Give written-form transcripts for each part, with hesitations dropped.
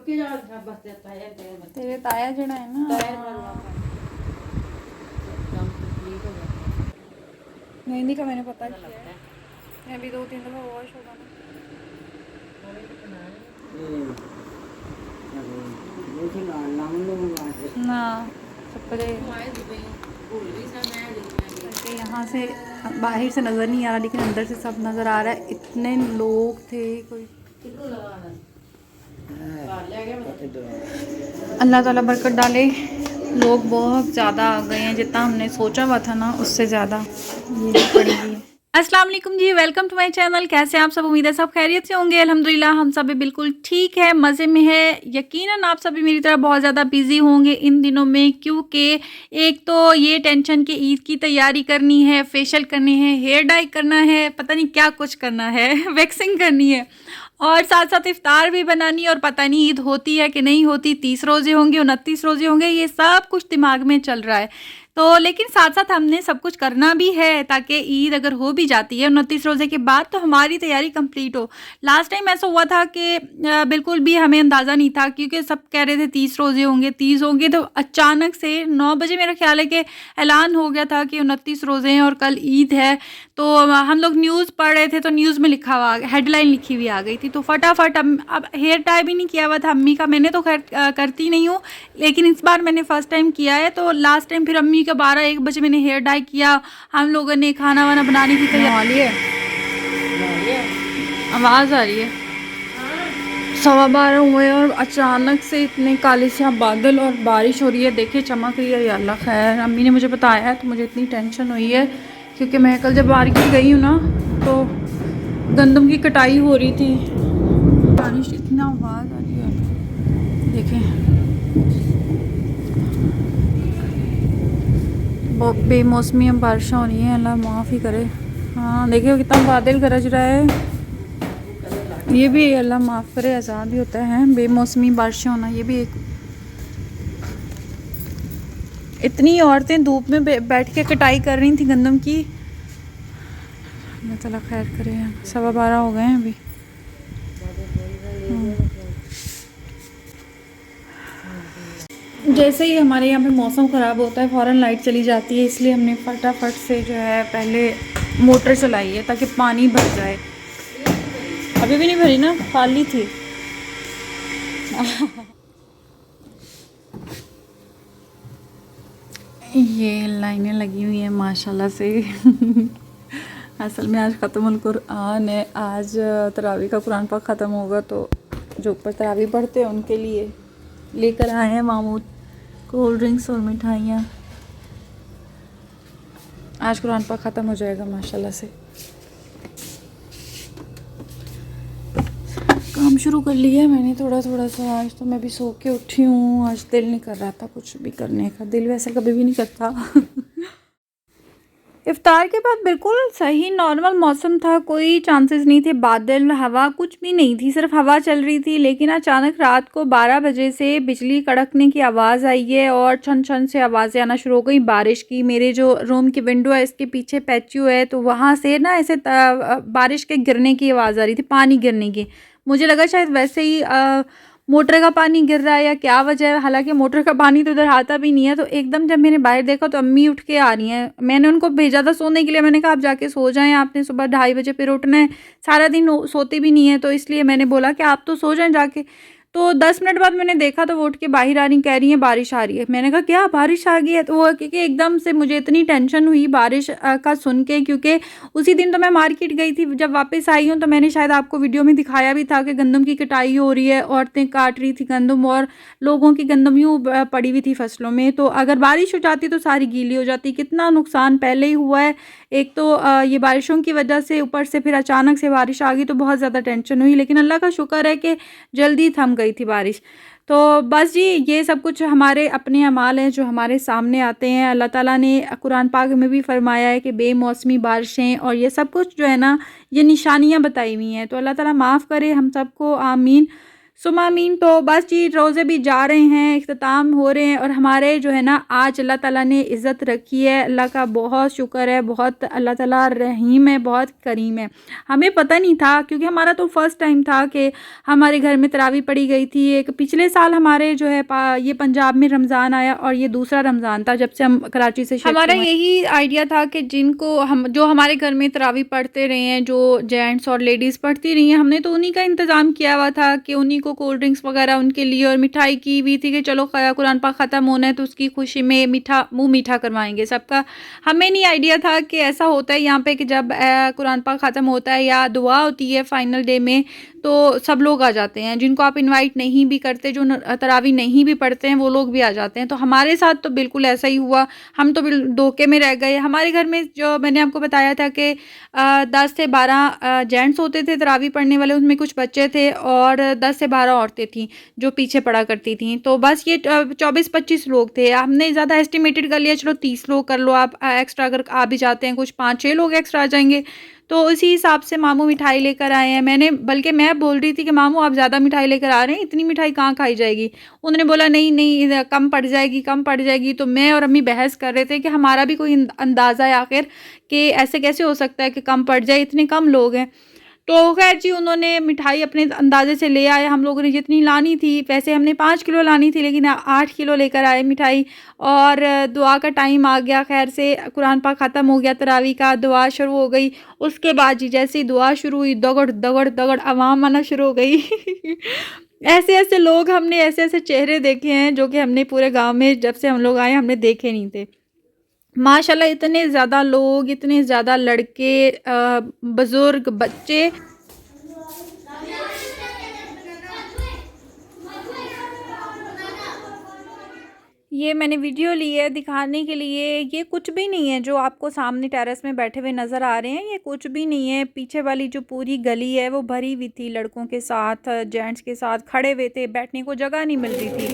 तेरे ताया जड़ा है ना, मेहंदी का मैंने पता किया है, मैं भी 2-3 दफ़ा वॉश होगा ना कपड़े करके यहाँ से बाहर से नज़र नहीं आ रहा, लेकिन अंदर से सब नज़र आ रहा है। इतने लोग थे, कोई अल्लाह ताला बरकत डाले। लोग बहुत ज़्यादा आ गए हैं, जितना हमने सोचा हुआ था ना उससे ज़्यादा भीड़ पड़ी हुई है। अस्सलाम वालेकुम जी, वेलकम टू माय चैनल। कैसे हैं आप सब? उम्मीद है सब खैरियत से होंगे। अल्हम्दुलिल्लाह हम सब भी बिल्कुल ठीक है, मज़े में है। यकीनन आप सभी मेरी तरह बहुत ज़्यादा बिजी होंगे इन दिनों में, क्योंकि एक तो ये टेंशन कि ईद की तैयारी करनी है, फेशियल करने हैं, हेयर डाई करना है, पता नहीं क्या कुछ करना है वैक्सिंग करनी है, और साथ साथ इफ्तार भी बनानी है, और पता नहीं ईद होती है कि नहीं होती, 30 रोज़े होंगे, 29 रोज़े होंगे, ये सब कुछ दिमाग में चल रहा है। तो लेकिन साथ साथ हमने सब कुछ करना भी है, ताकि ईद अगर हो भी जाती है 29 रोज़े के बाद तो हमारी तैयारी कंप्लीट हो। लास्ट टाइम ऐसा हुआ था कि बिल्कुल भी हमें अंदाज़ा नहीं था, क्योंकि सब कह रहे थे 30 रोज़े होंगे, 30 होंगे, तो अचानक से 9 बजे मेरा ख्याल है कि ऐलान हो गया था कि 29 रोज़े हैं और कल ईद है। तो हम लोग न्यूज़ पढ़ रहे थे, तो न्यूज़ में लिखा हुआ, हेडलाइन लिखी हुई आ गई थी, तो फटाफट अब हेयर टाई भी नहीं किया हुआ था अम्मी का, मैंने तो खैर करती नहीं हूँ, लेकिन इस बार मैंने फ़र्स्ट टाइम किया है। तो लास्ट टाइम फिर अम्मी का 12-1 बजे मैंने हेयर डाई किया। हम लोगों ने खाना वाना बनाने की तैयारी है। आवाज़ आ रही है, 12:15 हुए और अचानक से इतने काले से बादल और बारिश हो रही है। देखिए चमक रही है, या अल्लाह खैर। अम्मी ने मुझे बताया है तो मुझे इतनी टेंशन हुई है, क्योंकि मैं कल जब मार्केट गई हूँ ना तो गंदम की कटाई हो रही थी, बारिश इतना आवाज़ आ रही है। देखें बेमौसमी बारिश हो रही है, अल्लाह माफ़ ही करे। हाँ देखिए कितना बादल गरज रहा है, ये भी अल्लाह माफ़ करे, आज़ाद ही होता है बेमौसमी बारिशें होना, ये भी एक। इतनी औरतें धूप में बैठ के कटाई कर रही थी गंदम की, अल्लाह ताला खैर करे। 12:15 हो गए हैं अभी। जैसे ही हमारे यहाँ पे मौसम ख़राब होता है फ़ौरन लाइट चली जाती है, इसलिए हमने फटाफट से जो है पहले मोटर चलाई है ताकि पानी भर जाए। अभी भी नहीं भरी ना, खाली थी। ये लाइनें लगी हुई हैं माशाल्लाह से। असल में आज ख़त्मुल कुरान है, आज तरावी का कुरान पाक ख़त्म होगा, तो जो ऊपर तरावी पढ़ते हैं उनके लिए लेकर आए हैं मामूद कोल्ड ड्रिंक्स और मिठाइयाँ। आज कुरान पाक ख़त्म हो जाएगा माशाल्लाह से। काम शुरू कर लिया है मैंने थोड़ा थोड़ा सा। आज तो मैं भी सो के उठी हूँ, आज दिल नहीं कर रहा था कुछ भी करने का, दिल वैसे कभी भी नहीं करता। इफ्तार के बाद बिल्कुल सही नॉर्मल मौसम था, कोई चांसेस नहीं थे, बादल हवा कुछ भी नहीं थी, सिर्फ हवा चल रही थी। लेकिन अचानक रात को 12 बजे से बिजली कड़कने की आवाज़ आई है और छन छन से आवाज़ें आना शुरू हो गई बारिश की। मेरे जो रूम की विंडो है इसके पीछे पैच्यू है, तो वहाँ से ना ऐसे बारिश के गिरने की आवाज़ आ रही थी, पानी गिरने की। मुझे लगा शायद वैसे ही मोटर का पानी गिर रहा है या क्या वजह है, हालांकि मोटर का पानी तो उधर आता भी नहीं है। तो एकदम जब मैंने बाहर देखा तो अम्मी उठ के आ रही हैं। मैंने उनको भेजा था सोने के लिए, मैंने कहा आप जाके सो जाएं, आपने सुबह 2:30 बजे फिर उठना है, सारा दिन सोती भी नहीं है, तो इसलिए मैंने बोला कि आप तो सो जाएं जाके। तो 10 मिनट बाद मैंने देखा तो वो उठ के बाहर आ रही, कह रही हैं बारिश आ रही है। मैंने कहा क्या बारिश आ गई है? तो वो क्योंकि एकदम से मुझे इतनी टेंशन हुई बारिश का सुन के, क्योंकि उसी दिन तो मैं मार्केट गई थी। जब वापस आई हूँ तो मैंने शायद आपको वीडियो में दिखाया भी था कि गंदम की कटाई हो रही है, औरतें काट रही थी गंदम, और लोगों की गंदम यूँ पड़ी हुई थी फसलों में। तो अगर बारिश हो जाती तो सारी गीली हो जाती। कितना नुकसान पहले ही हुआ है, एक तो ये बारिशों की वजह से, ऊपर से फिर अचानक से बारिश आ गई तो बहुत ज़्यादा टेंशन हुई। लेकिन अल्लाह का शुक्र है कि जल्दी थम गई थी बारिश। तो बस जी, ये सब कुछ हमारे अपने अमाल हैं जो हमारे सामने आते हैं। अल्लाह ताला ने कुरान पाक में भी फरमाया है कि बेमौसमी बारिशें और ये सब कुछ जो है ना, ये निशानियाँ बताई हुई हैं। तो अल्लाह ताला माफ़ करे हम सबको, आमीन। सुमामीन तो बस जी रोज़े भी जा रहे हैं, इख्तिताम हो रहे हैं और हमारे जो है ना आज अल्लाह ताला ने इज़्ज़त रखी है। अल्लाह का बहुत शुक्र है, बहुत अल्लाह ताला रहीम है, बहुत करीम है। हमें पता नहीं था क्योंकि हमारा तो फर्स्ट टाइम था कि हमारे घर में तरावी पढ़ी गई थी। एक पिछले साल हमारे जो है ये पंजाब में रमज़ान आया और ये दूसरा रमज़ान था जब से हम कराची से शिफ्ट हमारा यही आइडिया था कि जिनको हम जो हमारे घर में तरावी पढ़ते रहे हैं, जो जेंट्स और लेडीज़ पढ़ती रही हैं, हमने तो उन्हीं का इंतज़ाम किया हुआ था कि उन्हीं को कोल्ड ड्रिंक्स वगैरह उनके लिए और मिठाई की हुई थी कि चलो कुरान पाक ख़त्म होना है तो उसकी खुशी में मुँह मीठा करवाएंगे सबका। हमें नहीं आइडिया था कि ऐसा होता है यहाँ पे कि जब कुरान पाक ख़त्म होता है या दुआ होती है फाइनल डे में तो सब लोग आ जाते हैं, जिनको आप इनवाइट नहीं भी करते, जो तरावी नहीं भी पढ़ते हैं वो लोग भी आ जाते हैं। तो हमारे साथ तो बिल्कुल ऐसा ही हुआ, हम तो धोखे में रह गए। हमारे घर में जो मैंने आपको बताया था कि 10 से 12 जेंट्स होते थे तरावी पढ़ने वाले, उसमें कुछ बच्चे थे और 10 से 12 औरतें थीं जो पीछे पढ़ा करती थीं। तो बस ये 24-25 लोग थे। हमने ज़्यादा एस्टिमेटेड कर लिया, चलो 30 लोग कर लो आप, एक्स्ट्रा अगर आ भी जाते हैं कुछ 5-6 लोग एक्स्ट्रा आ जाएंगे। तो उसी हिसाब से मामू मिठाई लेकर आए हैं। बल्कि मैं बोल रही थी कि मामू आप ज़्यादा मिठाई लेकर आ रहे हैं, इतनी मिठाई कहाँ खाई जाएगी। उन्होंने बोला नहीं नहीं कम पड़ जाएगी, कम पड़ जाएगी। तो मैं और अम्मी बहस कर रहे थे कि हमारा भी कोई अंदाज़ा है आखिर कि ऐसे कैसे हो सकता है कि कम पड़ जाए, इतने कम लोग हैं। तो खैर जी उन्होंने मिठाई अपने अंदाज़े से ले आए। हम लोगों ने जितनी लानी थी, वैसे हमने 5 किलो लानी थी लेकिन 8 किलो लेकर आए मिठाई। और दुआ का टाइम आ गया, खैर से कुरान पाक ख़त्म हो गया, तरावी का दुआ शुरू हो गई। उसके बाद जी जैसे ही दुआ शुरू हुई दगड़ दगड़ दगड़ आवाम आना शुरू हो गई। ऐसे ऐसे लोग, हमने ऐसे ऐसे चेहरे देखे हैं जो कि हमने पूरे गांव में जब से हम लोग आए हमने देखे नहीं थे। माशाल्लाह इतने ज़्यादा लोग, इतने ज़्यादा लड़के, बुज़ुर्ग, बच्चे। ये मैंने वीडियो ली है दिखाने के लिए, ये कुछ भी नहीं है जो आपको सामने टेरेस में बैठे हुए नज़र आ रहे हैं, ये कुछ भी नहीं है। पीछे वाली जो पूरी गली है वो भरी हुई थी लड़कों के साथ, जेंट्स के साथ खड़े हुए थे, बैठने को जगह नहीं मिल रही थी।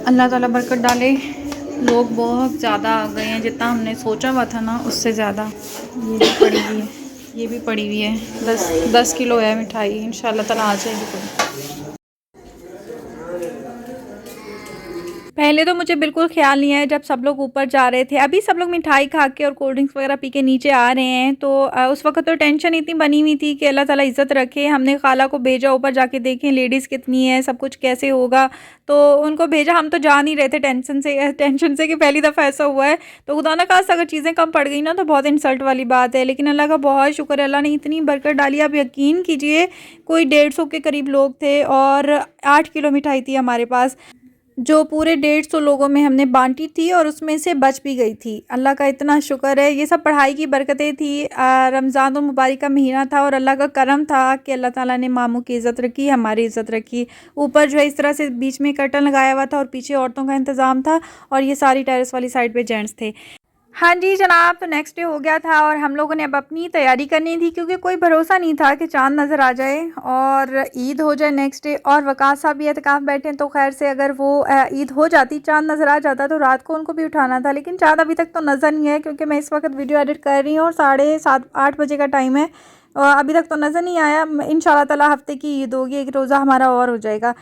अल्लाह ताला बरकत डाले। लोग बहुत ज़्यादा आ गए हैं, जितना हमने सोचा हुआ था ना उससे ज़्यादा। ये भी पड़ी हुई है, ये भी पड़ी हुई है, 10 किलो है मिठाई, इंशाल्लाह ताला आ जाएगी पूरी। पहले तो मुझे बिल्कुल ख्याल नहीं है जब सब लोग ऊपर जा रहे थे, अभी सब लोग मिठाई खा के और कोल्ड ड्रिंक्स वगैरह पी के नीचे आ रहे हैं। तो उस वक्त तो टेंशन इतनी बनी हुई थी कि अल्लाह ताला इज़्ज़त रखे। हमने खाला को भेजा ऊपर जाके देखें लेडीज़ कितनी है, सब कुछ कैसे होगा, तो उनको भेजा। हम तो जा नहीं रहे थे टेंशन से कि पहली दफ़ा ऐसा हुआ है। तो खुदा ना खास्ता अगर चीज़ें कम पड़ गई ना तो बहुत इंसल्ट वाली बात है, लेकिन अल्लाह का बहुत शुक्र है, अल्लाह ने इतनी बरकत डाली। आप यकीन कीजिए कोई 150 के करीब लोग थे और 8 किलो मिठाई थी हमारे पास, जो पूरे 150 लोगों में हमने बांटी थी और उसमें से बच भी गई थी। अल्लाह का इतना शुक्र है। ये सब पढ़ाई की बरकतें थी। रमज़ान मुबारक का महीना था और अल्लाह का करम था कि अल्लाह ताला ने मामू की इज़्ज़त रखी, हमारी इज़्ज़त रखी। ऊपर जो है इस तरह से बीच में कर्टन लगाया हुआ था और पीछे औरतों का इंतज़ाम था और ये सारी टेरेस वाली साइड पे जेंट्स थे। हाँ जी जनाब, तो नेक्स्ट डे हो गया था और हम लोगों ने अब अपनी तैयारी करनी थी क्योंकि कोई भरोसा नहीं था कि चाँद नज़र आ जाए और ईद हो जाए नेक्स्ट डे। और वकास साहब भी एतकाफ़ बैठे हैं, तो खैर से अगर वो ईद हो जाती, चाँद नज़र आ जाता तो रात को उनको भी उठाना था, लेकिन चाँद अभी तक तो नज़र नहीं है क्योंकि मैं इस वक्त वीडियो एडिट कर रही हूँ और 7:30-8 बजे का टाइम है और अभी तक तो नज़र नहीं आया। इंशाल्लाह ताला हफ्ते की ईद होगी, एक रोज़ा हमारा और हो जाएगा।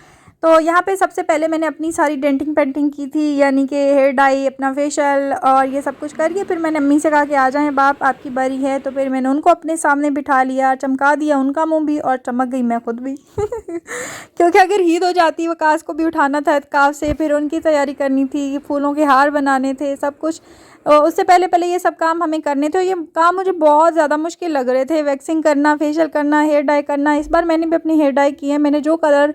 तो यहाँ पे सबसे पहले मैंने अपनी सारी डेंटिंग पेंटिंग की थी, यानी कि हेयर डाई, अपना फेशियल और ये सब कुछ करके फिर मैंने अम्मी से कहा कि आ जाएं बाप, आपकी बारी है। तो फिर मैंने उनको अपने सामने बिठा लिया, चमका दिया उनका मुंह भी और चमक गई मैं खुद भी। क्योंकि अगर ईद हो जाती, वकास को भी उठाना था इत्काफ से, फिर उनकी तैयारी करनी थी, फूलों के हार बनाने थे, सब कुछ उससे पहले पहले ये सब काम हमें करने थे। ये काम मुझे बहुत ज़्यादा मुश्किल लग रहे थे, वैक्सिंग करना, फेशियल करना, हेयर डाई करना। इस बार मैंने भी अपनी हेयर डाई की है। मैंने जो कलर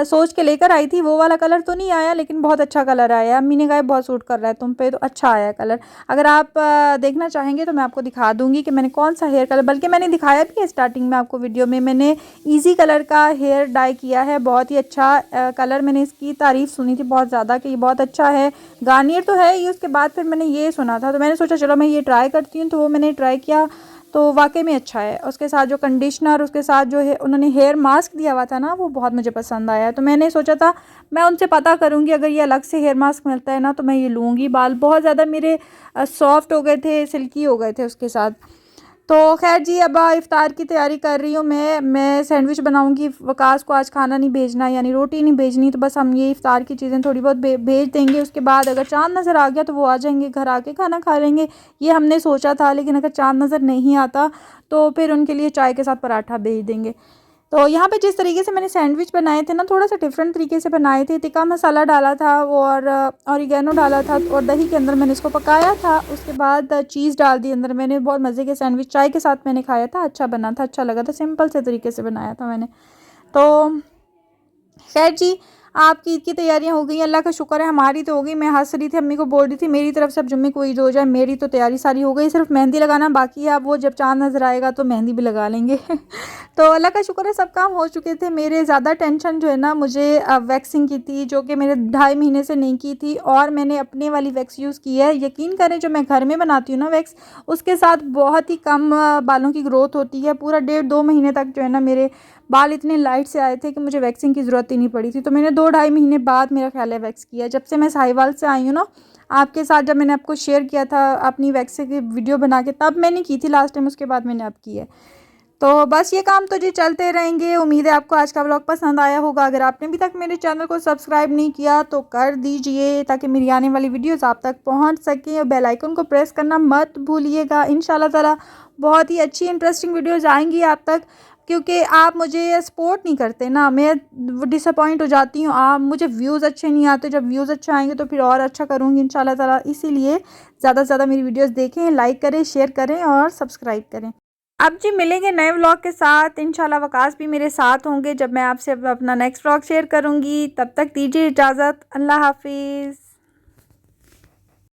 सोच के लेकर आई थी वो वाला कलर तो नहीं आया, लेकिन बहुत अच्छा कलर आया। अम्मी ने कहा बहुत सूट कर रहा है तुम पे, तो अच्छा आया कलर। अगर आप देखना चाहेंगे तो मैं आपको दिखा दूँगी कि मैंने कौन सा हेयर कलर, बल्कि मैंने दिखाया भी है स्टार्टिंग में आपको वीडियो में। मैंने ईजी कलर का हेयर डाई किया है, बहुत ही अच्छा कलर। मैंने इसकी तारीफ़ सुनी थी बहुत ज़्यादा कि ये बहुत अच्छा है, गार्नियर तो है ये। उसके बाद फिर मैंने ये सुना था तो मैंने सोचा चलो मैं ये ट्राई करती हूँ, तो वो मैंने ट्राई किया तो वाकई में अच्छा है। उसके साथ जो कंडीशनर, उसके साथ जो है उन्होंने हेयर मास्क दिया हुआ था ना, वो बहुत मुझे पसंद आया। तो मैंने सोचा था मैं उनसे पता करूँगी, अगर ये अलग से हेयर मास्क मिलता है ना तो मैं ये लूँगी। बाल बहुत ज़्यादा मेरे सॉफ्ट हो गए थे, सिल्की हो गए थे उसके साथ। तो खैर जी, अब इफ़्तार की तैयारी कर रही हूँ मैं सैंडविच बनाऊँगी। वकास को आज खाना नहीं भेजना, यानी रोटी नहीं भेजनी, तो बस हम ये इफ़्तार की चीज़ें थोड़ी बहुत भेज देंगे। उसके बाद अगर चाँद नज़र आ गया तो वो आ जाएंगे घर, आके खाना खा लेंगे, ये हमने सोचा था। लेकिन अगर चाँद नज़र नहीं आता तो फिर उनके लिए चाय के साथ पराठा भेज देंगे। तो यहाँ पे जिस तरीके से मैंने सैंडविच बनाए थे ना, थोड़ा सा डिफरेंट तरीके से बनाए थे। टिक्का मसाला डाला था और ऑरिगेनो डाला था और दही के अंदर मैंने इसको पकाया था। उसके बाद चीज़ डाल दी अंदर मैंने। बहुत मज़े के सैंडविच चाय के साथ मैंने खाया था, अच्छा बना था, अच्छा लगा था। सिंपल से तरीके से बनाया था मैंने। तो खैर जी, आपकी ईद की तैयारियां हो गई, अल्लाह का शुक्र है। हमारी तो हो गई। मैं हंस रही थी, अम्मी को बोल रही थी मेरी तरफ से अब जुम्मे को ईद हो जाए। मेरी तो तैयारी सारी हो गई, सिर्फ मेहंदी लगाना बाकी है। अब वो जब चाँद नज़र आएगा तो मेहंदी भी लगा लेंगे। तो अल्लाह का शुक्र है सब काम हो चुके थे मेरे। ज़्यादा टेंशन जो है ना मुझे वैक्सिंग की थी, जो कि मेरे 2.5 महीने से नहीं की थी। और मैंने अपने वाली वैक्स यूज़ की है। यकीन करें, जो मैं घर में बनाती हूँ ना वैक्स, उसके साथ बहुत ही कम बालों की ग्रोथ होती है। पूरा 1.5-2 महीने तक जो है ना मेरे बाल इतने लाइट से आए थे कि मुझे वैक्सिंग की ज़रूरत ही नहीं पड़ी थी। तो मैंने 2-2.5 महीने बाद मेरा ख्याल है वैक्स किया। जब से मैं साहिवाल से आई हूँ ना, आपके साथ जब मैंने आपको शेयर किया था अपनी वैक्स की वीडियो बना के, तब मैंने की थी लास्ट टाइम, उसके बाद मैंने अब की है। तो बस ये काम तो जी चलते रहेंगे। उम्मीद है आपको आज का व्लॉग पसंद आया होगा। अगर आपने अभी तक मेरे चैनल को सब्सक्राइब नहीं किया तो कर दीजिए, ताकि मेरी आने वाली वीडियोस आप तक पहुंच सकें। और बेल आइकन को प्रेस करना मत भूलिएगा। इंशाल्लाह ताला बहुत ही अच्छी इंटरेस्टिंग वीडियोस आएंगी आप तक, क्योंकि आप मुझे सपोर्ट नहीं करते ना, मैं डिसअपॉइंट हो जाती हूँ। आप मुझे व्यूज़ अच्छे नहीं आते, जब व्यूज़ अच्छे आएंगे तो फिर और अच्छा करूँगी इंशाल्लाह ताला। इसीलिए ज़्यादा से ज़्यादा मेरी वीडियोस देखें, लाइक करें, शेयर करें और सब्सक्राइब करें। अब जी मिलेंगे नए व्लॉग के साथ इंशाल्लाह। वकास भी मेरे साथ होंगे जब मैं आपसे अपना नेक्स्ट व्लॉग शेयर करूँगी। तब तक दीजिए इजाज़त। अल्लाह हाफिज़।